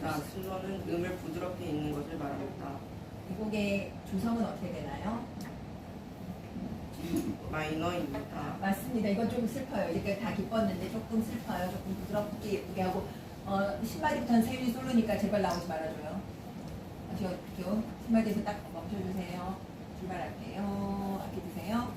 있다. 슬로는 음을 부드럽게 읽는 것을 말합니다. 이 곡의 조성은 어떻게 되나요? D 마이너입니다. 맞습니다. 이건 좀 슬퍼요. 이렇게 다 기뻤는데 조금 슬퍼요. 조금 부드럽게 예쁘게 하고 10마디부터는 세윤이 솔로니까 제발 나오지 말아줘요. 아시겠죠? 10마디에서 딱 멈춰주세요. 출발할게요. 아껴 주세요.